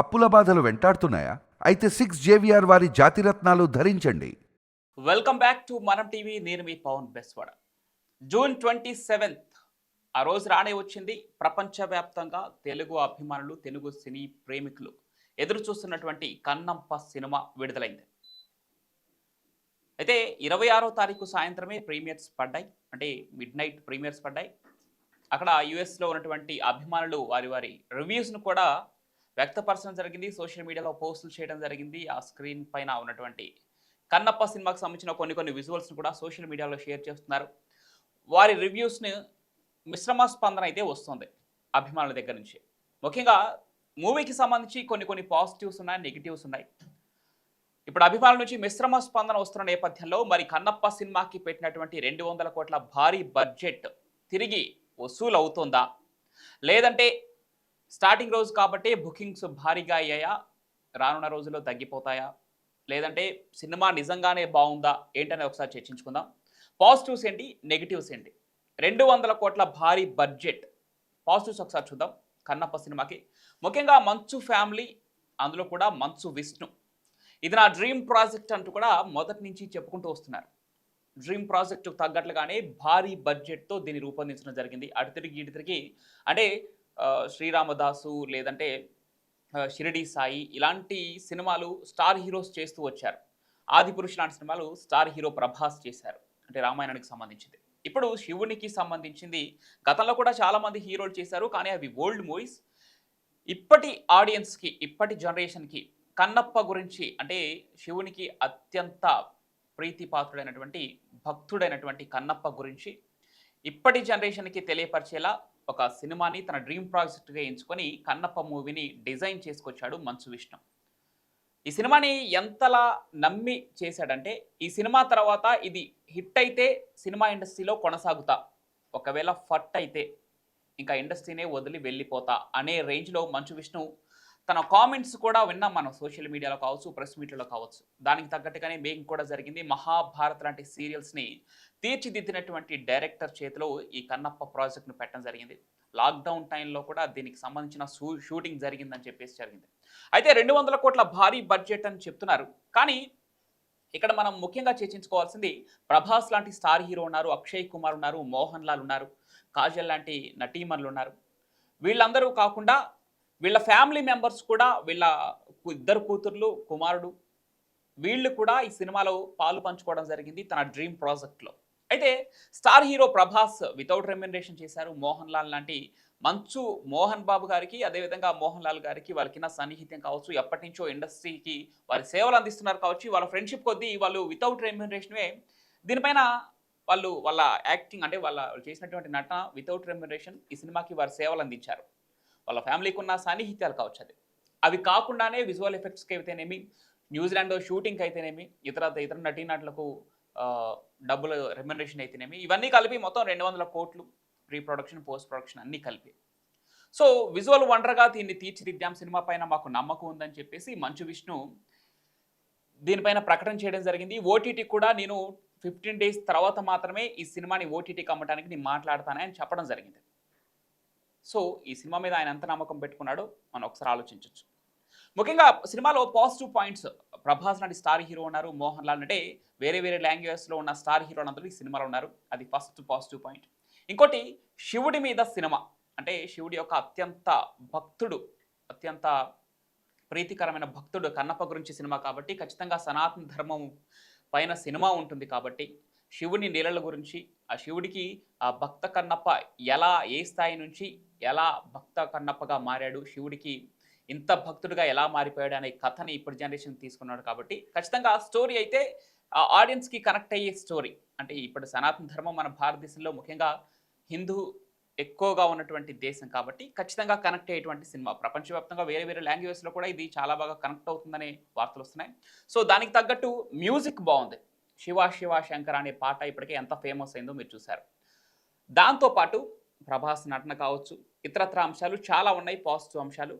అప్పుల బాధలు వెంటాడుతున్నాయా? అయితే 6 JVR వారి జాతిరత్నాలు ధరించండి. వెల్కమ్ బ్యాక్ టు మనం టీవీ. నేను మీ పవన్ బెస్వాడ. జూన్ 27th ఆ రోజు రానే వచ్చింది. ప్రపంచవ్యాప్తంగా తెలుగు అభిమానులు, తెలుగు సినీ ప్రేమికులు ఎదురు చూస్తున్నటువంటి కన్నప్ప సినిమా విడుదలైంది. అయితే 26వ తారీఖు సాయంత్రమే ప్రీమియర్స్ పడ్డాయి. అంటే మిడ్ నైట్ ప్రీమియర్స్ పడ్డాయి. అక్కడ యుఎస్లో ఉన్నటువంటి అభిమానులు వారి వారి రివ్యూస్ను కూడా వ్యక్తపరచడం జరిగింది. సోషల్ మీడియాలో పోస్టులు చేయడం జరిగింది. ఆ స్క్రీన్ పైన ఉన్నటువంటి కన్నప్ప సినిమాకి సంబంధించిన కొన్ని విజువల్స్ని కూడా సోషల్ మీడియాలో షేర్ చేస్తున్నారు. వారి రివ్యూస్ని మిశ్రమ స్పందన అయితే వస్తుంది అభిమానుల దగ్గర నుంచి. ముఖ్యంగా మూవీకి సంబంధించి కొన్ని పాజిటివ్స్ ఉన్నాయి, నెగిటివ్స్ ఉన్నాయి. ఇప్పుడు అభిమానుల నుంచి మిశ్రమ స్పందన వస్తున్న నేపథ్యంలో మరి కన్నప్ప సినిమాకి పెట్టినటువంటి 200 కోట్ల భారీ బడ్జెట్ తిరిగి వసూలు అవుతుందా, లేదంటే స్టార్టింగ్ రోజు కాబట్టి బుకింగ్స్ భారీగా అయ్యాయా, రానున్న రోజుల్లో తగ్గిపోతాయా, లేదంటే సినిమా నిజంగానే బాగుందా ఏంటనేది ఒకసారి చర్చించుకుందాం. పాజిటివ్స్ ఏంటి, నెగిటివ్స్ ఏంటి? 200 కోట్ల భారీ బడ్జెట్ పాజిటివ్స్ ఒకసారి చూద్దాం కన్నప్ప సినిమాకి. ముఖ్యంగా మంచు ఫ్యామిలీ, అందులో కూడా మంచు విష్ణు, ఇది నా డ్రీమ్ ప్రాజెక్ట్ అంటూ కూడా మొదటి నుంచి చెప్పుకుంటూ వస్తున్నారు. డ్రీమ్ ప్రాజెక్టు తగ్గట్లుగానే భారీ బడ్జెట్తో దీన్ని రూపొందించడం జరిగింది. అటు తిరిగి ఇటు తిరిగి అంటే శ్రీరామదాసు, లేదంటే షిరిడి సాయి, ఇలాంటి సినిమాలు స్టార్ హీరోస్ చేస్తూ వచ్చారు. ఆదిపురుష్ లాంటి సినిమాలు స్టార్ హీరో ప్రభాస్ చేశారు, అంటే రామాయణానికి సంబంధించింది. ఇప్పుడు శివునికి సంబంధించింది గతంలో కూడా చాలామంది హీరోలు చేశారు, కానీ అవి ఓల్డ్ మూవీస్. ఇప్పటి ఆడియన్స్కి, ఇప్పటి జనరేషన్కి కన్నప్ప గురించి, అంటే శివునికి అత్యంత ప్రీతిపాత్రుడైనటువంటి భక్తుడైనటువంటి కన్నప్ప గురించి ఇప్పటి జనరేషన్కి తెలియపరిచేలా ఒక సినిమాని తన డ్రీమ్ ప్రాజెక్ట్గా ఎంచుకొని కన్నప్ప మూవీని డిజైన్ చేసుకొచ్చాడు మంచు విష్ణు. ఈ సినిమాని ఎంతలా నమ్మి చేశాడంటే, ఈ సినిమా తర్వాత ఇది హిట్ అయితే సినిమా ఇండస్ట్రీలో కొనసాగుతా, ఒకవేళ ఫట్ అయితే ఇంకా ఇండస్ట్రీనే వదిలి వెళ్ళిపోతా అనే రేంజ్లో మంచు విష్ణు తన కామెంట్స్ కూడా విన్నాం మనం సోషల్ మీడియాలో కావచ్చు, ప్రెస్ మీట్లలో కావచ్చు. దానికి తగ్గట్టుగానే మేకింగ్ కూడా జరిగింది. మహాభారత్ లాంటి సీరియల్స్ని తీర్చిదిద్దినటువంటి డైరెక్టర్ చేతిలో ఈ కన్నప్ప ప్రాజెక్ట్ను పెట్టడం జరిగింది. లాక్డౌన్ టైంలో కూడా దీనికి సంబంధించిన షూటింగ్ జరిగిందని చెప్పేసి జరిగింది. అయితే 200 కోట్ల భారీ బడ్జెట్ అని చెప్తున్నారు, కానీ ఇక్కడ మనం ముఖ్యంగా చర్చించుకోవాల్సింది ప్రభాస్ లాంటి స్టార్ హీరో ఉన్నారు, అక్షయ్ కుమార్ ఉన్నారు, మోహన్ లాల్ ఉన్నారు, కాజల్ లాంటి నటీమణులు ఉన్నారు. వీళ్ళందరూ కాకుండా వీళ్ళ ఫ్యామిలీ మెంబర్స్ కూడా, వీళ్ళ ఇద్దరు కూతుర్లు, కుమారుడు, వీళ్ళు కూడా ఈ సినిమాలో పాలు పంచుకోవడం జరిగింది తన డ్రీమ్ ప్రాజెక్ట్లో. అయితే star hero Prabhas without remuneration చేశారు. మోహన్ లాల్ లాంటి మంచు మోహన్ బాబు గారికి, అదేవిధంగా మోహన్ లాల్ గారికి వాళ్ళకిన్న సన్నిహిత్యం కావచ్చు, ఎప్పటి నుంచో ఇండస్ట్రీకి వారి సేవలు అందిస్తున్నారు కావచ్చు, వాళ్ళ ఫ్రెండ్షిప్ కొద్దీ వాళ్ళు వితౌట్ రెమ్యునరేషనే దీనిపైన వాళ్ళ యాక్టింగ్, అంటే వాళ్ళు చేసినటువంటి నటన వితౌట్ రెమ్యునరేషన్ ఈ సినిమాకి వారి సేవలు అందించారు. వాళ్ళ ఫ్యామిలీకి ఉన్న సాన్నిహిత్యాలు కావచ్చు, అవి కాకుండానే విజువల్ ఎఫెక్ట్స్కి అయితేనేమి, న్యూజిలాండ్లో షూటింగ్కి అయితేనేమి, ఇతర నటీనటులకు డబ్బులు రెమ్యునరేషన్ అయితేనేమి, ఇవన్నీ కలిపి మొత్తం 200 కోట్లు, ప్రీ ప్రొడక్షన్, పోస్ట్ ప్రొడక్షన్ అన్నీ కలిపి. సో విజువల్ వండర్గా దీన్ని తీర్చిదిద్దాం, సినిమా పైన మాకు నమ్మకం ఉందని చెప్పేసి మంచు విష్ణు దీనిపైన ప్రకటన చేయడం జరిగింది. ఓటీటీ కూడా నేను 15 days తర్వాత మాత్రమే ఈ సినిమాని ఓటీటీకి అమ్మడానికి నేను మాట్లాడతానని చెప్పడం జరిగింది. సో ఈ సినిమా మీద ఆయన ఎంత నమ్మకం పెట్టుకున్నాడో మనం ఒకసారి ఆలోచించవచ్చు. ముఖ్యంగా సినిమాలో పాజిటివ్ పాయింట్స్, ప్రభాస్ లాంటి స్టార్ హీరో ఉన్నారు, మోహన్ లాల్ అంటే వేరే లాంగ్వేజెస్లో ఉన్న స్టార్ హీరోలు అందరూ ఈ సినిమాలో ఉన్నారు, అది ఫస్ట్ పాజిటివ్ పాయింట్. ఇంకోటి శివుడి మీద సినిమా, అంటే శివుడి యొక్క అత్యంత ప్రీతికరమైన భక్తుడు కన్నప్ప గురించి సినిమా కాబట్టి ఖచ్చితంగా సనాతన ధర్మం పైన సినిమా ఉంటుంది కాబట్టి శివుని లీలల గురించి, ఆ శివుడికి ఆ భక్త కన్నప్ప ఏ స్థాయి నుంచి ఎలా భక్త కన్నప్పగా మారాడు, శివుడికి ఇంత భక్తుడిగా ఎలా మారిపోయాడు అనే కథని ఇప్పుడు జనరేషన్ తీసుకున్నాడు కాబట్టి ఖచ్చితంగా స్టోరీ అయితే ఆడియన్స్కి కనెక్ట్ అయ్యే స్టోరీ. అంటే ఇప్పుడు సనాతన ధర్మం మన భారతదేశంలో ముఖ్యంగా హిందూ ఎక్కువగా ఉన్నటువంటి దేశం కాబట్టి ఖచ్చితంగా కనెక్ట్ అయ్యేటువంటి సినిమా. ప్రపంచవ్యాప్తంగా వేరే లాంగ్వేజ్లో కూడా ఇది చాలా బాగా కనెక్ట్ అవుతుందనే వార్తలు వస్తున్నాయి. సో దానికి తగ్గట్టు మ్యూజిక్ బాగుంది. శివ శివ శంకర అనే పాట ఇప్పటికే ఎంత ఫేమస్ అయిందో మీరు చూశారు. దాంతోపాటు ప్రభాస్ నటన కావచ్చు, ఇతరత్ర అంశాలు చాలా ఉన్నాయి, పాజిటివ్ అంశాలు.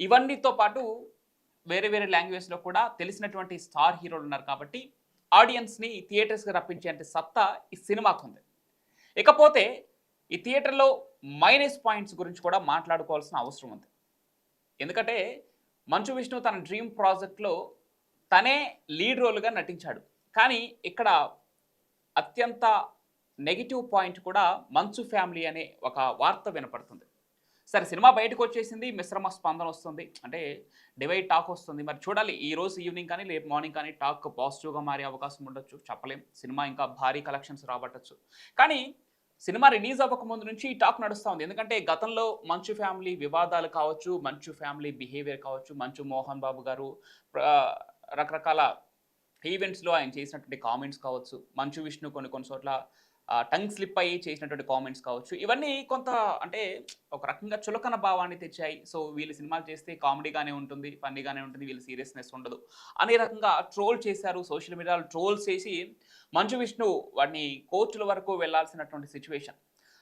ఇవన్నీతో పాటు వేరే లాంగ్వేజ్లో కూడా తెలిసినటువంటి స్టార్ హీరోలు ఉన్నారు కాబట్టి ఆడియన్స్ని థియేటర్స్కి రప్పించేంత సత్తా ఈ సినిమాకు ఉంది. ఇకపోతే ఈ థియేటర్లో మైనస్ పాయింట్స్ గురించి కూడా మాట్లాడుకోవాల్సిన అవసరం ఉంది. ఎందుకంటే మంచు విష్ణు తన డ్రీమ్ ప్రాజెక్ట్లో తనే లీడ్ రోల్గా నటించాడు. కానీ ఇక్కడ అత్యంత నెగిటివ్ పాయింట్ కూడా మంచు ఫ్యామిలీ అనే ఒక వార్త వినపడుతుంది. సరే, సినిమా బయటకు వచ్చేసింది, మిశ్రమ స్పందన వస్తుంది, అంటే డివైడ్ టాక్ వస్తుంది. మరి చూడాలి, ఈ రోజు ఈవినింగ్ కానీ రేపు మార్నింగ్ కానీ టాక్ పాజిటివ్గా మారే అవకాశం ఉండొచ్చు, చెప్పలేం. సినిమా ఇంకా భారీ కలెక్షన్స్ రాబట్టచ్చు. కానీ సినిమా రిలీజ్ అవ్వక ముందు నుంచి ఈ టాక్ నడుస్తూ ఉంది. ఎందుకంటే గతంలో మంచు ఫ్యామిలీ వివాదాలు కావచ్చు, మంచు ఫ్యామిలీ బిహేవియర్ కావచ్చు, మంచు మోహన్ బాబు గారు రకరకాల ఈవెంట్స్లో ఆయన చేసినటువంటి కామెంట్స్ కావచ్చు, మంచు విష్ణు కొన్ని చోట్ల టంగ్ స్లిప్ అయ్యి చేసినటువంటి కామెంట్స్ కావచ్చు, ఇవన్నీ కొంత అంటే ఒక రకంగా చులకన భావాన్ని తెచ్చాయి. సో వీళ్ళు సినిమాలు చేస్తే కామెడీగానే ఉంటుంది, ఫన్నీగానే ఉంటుంది, వీళ్ళు సీరియస్నెస్ ఉండదు అనే రకంగా ట్రోల్ చేశారు. సోషల్ మీడియాలో ట్రోల్స్ చేసి మంచు విష్ణు వాడిని కోర్టుల వరకు వెళ్లాల్సినటువంటి సిచ్యువేషన్.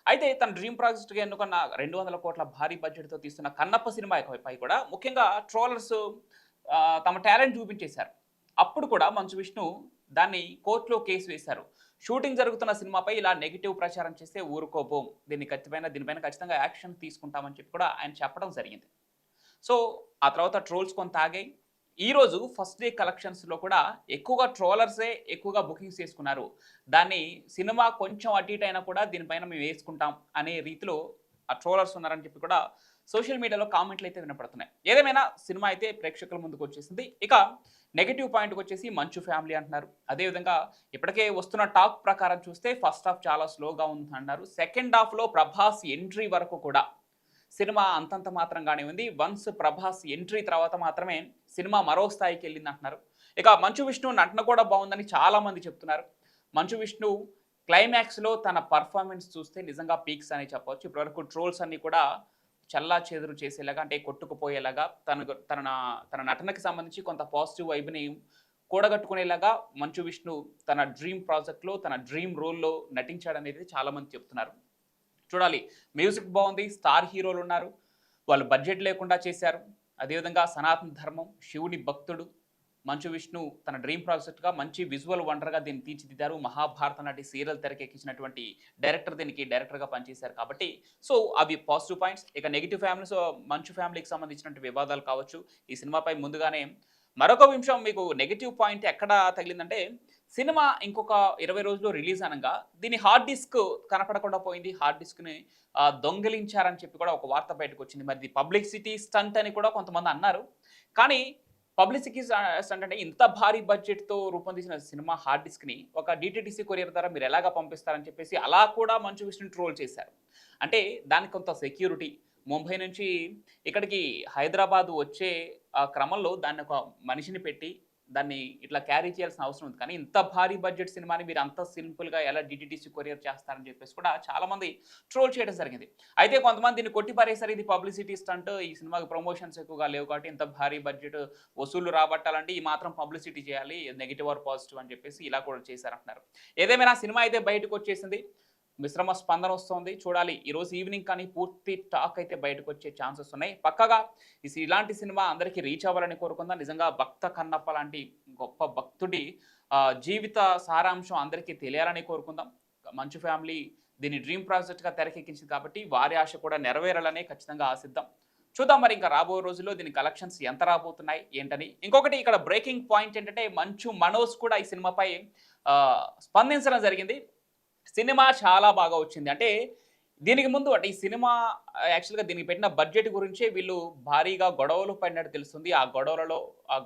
అయితే తన డ్రీమ్ ప్రాజెక్ట్గా ఎన్నుకున్న 200 కోట్ల భారీ బడ్జెట్తో తీస్తున్న కన్నప్ప సినిమా పై కూడా ముఖ్యంగా ట్రోలర్స్ తమ టాలెంట్ చూపించేశారు. అప్పుడు కూడా మంచు విష్ణు దాన్ని కోర్టులో కేసు వేశారు. షూటింగ్ జరుగుతున్న సినిమాపై ఇలా నెగిటివ్ ప్రచారం చేస్తే ఊరుకోబోం, దీనిపైన ఖచ్చితంగా యాక్షన్ తీసుకుంటామని చెప్పి కూడా ఆయన చెప్పడం జరిగింది. సో ఆ తర్వాత ట్రోల్స్ కొంత ఆగాయి. ఈరోజు ఫస్ట్ డే కలెక్షన్స్లో కూడా ఎక్కువగా ట్రోలర్సే ఎక్కువగా బుకింగ్స్ చేసుకున్నారు. దాన్ని సినిమా కొంచెం అటు ఇటు అయినా కూడా దీనిపైన మేము వేసుకుంటాం అనే రీతిలో ఆ ట్రోలర్స్ ఉన్నారని చెప్పి కూడా సోషల్ మీడియాలో కామెంట్లు అయితే వినపడుతున్నాయి. ఏదేమైనా సినిమా అయితే ప్రేక్షకుల ముందుకు వచ్చేసింది. ఇక నెగిటివ్ పాయింట్కి వచ్చేసి మంచు ఫ్యామిలీ అంటున్నారు. అదేవిధంగా ఇప్పటికే వస్తున్న టాక్ ప్రకారం చూస్తే ఫస్ట్ హాఫ్ చాలా స్లోగా ఉంది అన్నారు. సెకండ్ హాఫ్లో ప్రభాస్ ఎంట్రీ వరకు కూడా సినిమా అంతంత మాత్రంగానే ఉంది. వన్స్ ప్రభాస్ ఎంట్రీ తర్వాత మాత్రమే సినిమా మరో స్థాయికి వెళ్ళింది అంటున్నారు. ఇక మంచు విష్ణు నటన కూడా బాగుందని చాలా మంది చెప్తున్నారు. మంచు విష్ణు క్లైమాక్స్లో తన పర్ఫార్మెన్స్ చూస్తే నిజంగా పీక్స్ అని చెప్పవచ్చు. ఇప్పటివరకు ట్రోల్స్ అన్ని కూడా చల్లా చెదురు చేసేలాగా, అంటే కొట్టుకుపోయేలాగా, తన నటనకి సంబంధించి కొంత పాజిటివ్ వైబ్ని కూడగట్టుకునేలాగా మంచు విష్ణు తన డ్రీమ్ ప్రాజెక్ట్లో తన డ్రీమ్ రోల్లో నటించాడనేది చాలామంది చెప్తున్నారు. చూడాలి, మ్యూజిక్ బాగుంది, స్టార్ హీరోలు ఉన్నారు, వాళ్ళు బడ్జెట్ లేకుండా చేశారు. అదేవిధంగా సనాతన ధర్మం, శివుని భక్తుడు మంచు విష్ణు తన డ్రీమ్ ప్రాజెక్ట్గా మంచి విజువల్ వండర్గా దీన్ని తీర్చిదిద్దారు. మహాభారత నాటి సీరియల్ తెరకెక్కించినటువంటి డైరెక్టర్ దీనికి డైరెక్టర్గా పనిచేశారు కాబట్టి సో అవి పాజిటివ్ పాయింట్స్. ఇక నెగిటివ్ ఫ్యామిలీస్, మంచు ఫ్యామిలీకి సంబంధించినటువంటి వివాదాలు కావచ్చు, ఈ సినిమాపై ముందుగానే మరొక విషయం మీకు నెగిటివ్ పాయింట్ ఎక్కడ తగిలిందంటే, సినిమా ఇంకొక 20 రోజుల్లో రిలీజ్ అనగా దీని హార్డ్ డిస్క్ కనపడకుండా పోయింది. హార్డ్ డిస్క్ని దొంగిలించారని చెప్పి కూడా ఒక వార్త బయటకు వచ్చింది. మరి ఇది పబ్లిసిటీ స్టంట్ అని కూడా కొంతమంది అన్నారు. కానీ పబ్లిసిటీ స్టంట్ అంటే ఇంత భారీ బడ్జెట్తో రూపొందించిన సినిమా హార్డ్ డిస్క్ని ఒక డిటిడిసి కొరియర్ ద్వారా మీరు ఎలాగా పంపిస్తారని చెప్పేసి అలా కూడా మంచు విష్ణు ట్రోల్ చేశారు. అంటే దానికి కొంత సెక్యూరిటీ, ముంబై నుంచి ఇక్కడికి హైదరాబాద్ వచ్చే క్రమంలో దాన్ని ఒక మనిషిని పెట్టి దాన్ని ఇట్లా క్యారీ చేయాల్సిన అవసరం ఉంది. కానీ ఇంత భారీ బడ్జెట్ సినిమాని మీరు అంత సింపుల్గా ఎలా డిటిడిసి కొరియర్ చేస్తారని చెప్పేసి కూడా చాలామంది ట్రోల్ చేయడం జరిగింది. అయితే కొంతమంది దీన్ని కొట్టిపారేశారు, ఇది పబ్లిసిటీ స్టంట్, ఈ సినిమాకి ప్రమోషన్స్ ఎక్కువగా లేవు కాబట్టి ఇంత భారీ బడ్జెట్ వసూళ్లు రాబట్టాలంటే ఈ మాత్రం పబ్లిసిటీ చేయాలి, నెగిటివ్ ఆర్ పాజిటివ్ అని చెప్పేసి ఇలా కూడా చేశారంటున్నారు. ఏదేమైనా సినిమా అయితే బయటకు వచ్చేసింది, మిశ్రమ స్పందన వస్తుంది. చూడాలి, ఈరోజు ఈవినింగ్ కానీ పూర్తి టాక్ అయితే బయటకు వచ్చే ఛాన్సెస్ ఉన్నాయి. పక్కగా ఇలాంటి సినిమా అందరికీ రీచ్ అవ్వాలని కోరుకుందాం. నిజంగా భక్త కన్నప్ప లాంటి గొప్ప భక్తుడి జీవిత సారాంశం అందరికీ తెలియాలని కోరుకుందాం. మంచు ఫ్యామిలీ దీన్ని డ్రీమ్ ప్రాజెక్ట్గా తెరకెక్కించింది కాబట్టి వారి ఆశ కూడా నెరవేరాలనే ఖచ్చితంగా ఆశిద్దాం. చూద్దాం మరి ఇంకా రాబోయే రోజుల్లో దీని కలెక్షన్స్ ఎంత రాబోతున్నాయి ఏంటని. ఇంకొకటి ఇక్కడ బ్రేకింగ్ పాయింట్ ఏంటంటే, మంచు మనోజ్ కూడా ఈ సినిమాపై స్పందించడం జరిగింది. సినిమా చాలా బాగా వచ్చింది, అంటే దీనికి ముందు అంటే ఈ సినిమా యాక్చువల్గా దీనికి పెట్టిన బడ్జెట్ గురించే వీళ్ళు భారీగా గొడవలు పడినట్టు తెలుస్తుంది. ఆ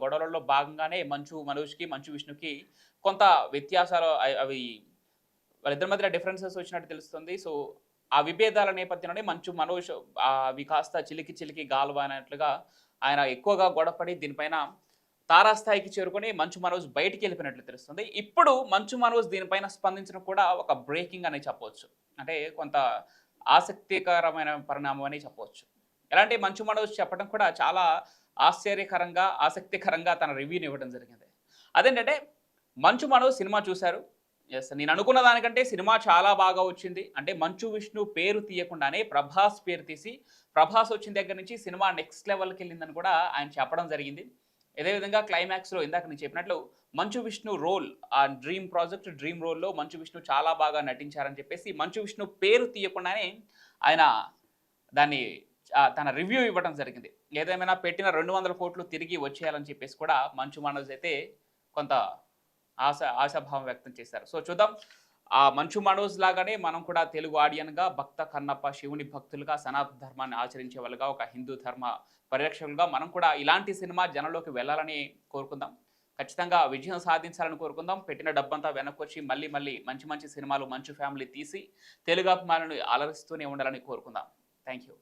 గొడవలలో భాగంగానే మంచు మనోజ్కి మంచు విష్ణుకి కొంత వ్యత్యాసాలు, అవి వాళ్ళిద్దరి మధ్య డిఫరెన్సెస్ వచ్చినట్టు తెలుస్తుంది. సో ఆ విభేదాల నేపథ్యంలోనే మంచు మనోజ్ అవి కాస్త చిలికి గాల్వా అన్నట్లుగా ఆయన ఎక్కువగా గొడవపడి దీనిపైన తారాస్థాయికి చేరుకొని మంచు మనోజ్ బయటికి వెళ్ళిపోయినట్లు తెలుస్తుంది. ఇప్పుడు మంచు మనోజ్ దీనిపైన స్పందించడం కూడా ఒక బ్రేకింగ్ అని చెప్పవచ్చు, అంటే కొంత ఆసక్తికరమైన పరిణామం అని చెప్పవచ్చు. ఎలాంటి మంచు మనోజ్ చెప్పడం కూడా చాలా ఆసక్తికరంగా తన రివ్యూని ఇవ్వడం జరిగింది. అదేంటంటే, మంచు మనోజ్ సినిమా చూశారు, ఎస్ నేను అనుకున్న దానికంటే సినిమా చాలా బాగా వచ్చింది, అంటే మంచు విష్ణు పేరు తీయకుండానే ప్రభాస్ పేరు తీసి ప్రభాస్ వచ్చిన దగ్గర నుంచి సినిమా నెక్స్ట్ లెవెల్కి వెళ్ళిందని కూడా ఆయన చెప్పడం జరిగింది. అదేవిధంగా క్లైమాక్స్లో ఇందాక నేను చెప్పినట్లు మంచు విష్ణు రోల్, ఆ డ్రీమ్ రోల్లో మంచు విష్ణు చాలా బాగా నటించారని చెప్పేసి మంచు విష్ణు పేరు తీయకుండానే ఆయన దాన్ని తన రివ్యూ ఇవ్వడం జరిగింది. ఏదేమైనా పెట్టిన 200 కోట్లు తిరిగి వచ్చేయాలని చెప్పేసి కూడా మంచు మనోజ్ అయితే కొంత ఆశాభావం వ్యక్తం చేశారు. సో చూద్దాం. ఆ మంచు మనోజ్ లాగానే మనం కూడా తెలుగు ఆడియన్‌గా భక్త కన్నప్ప శివుని భక్తులుగా సనాతన ధర్మాన్ని ఆచరించే వాళ్ళుగా ఒక హిందూ ధర్మ పరిరక్షకులుగా మనం కూడా ఇలాంటి సినిమా జనంలోకి వెళ్ళాలని కోరుకుందాం. ఖచ్చితంగా విజయం సాధించాలని కోరుకుందాం. పెట్టిన డబ్బంతా వెనక్కొచ్చి మళ్ళీ మళ్ళీ మంచి మంచి సినిమాలు మంచు ఫ్యామిలీ తీసి తెలుగు అభిమానులను అలరిస్తూనే ఉండాలని కోరుకుందాం. Thank you.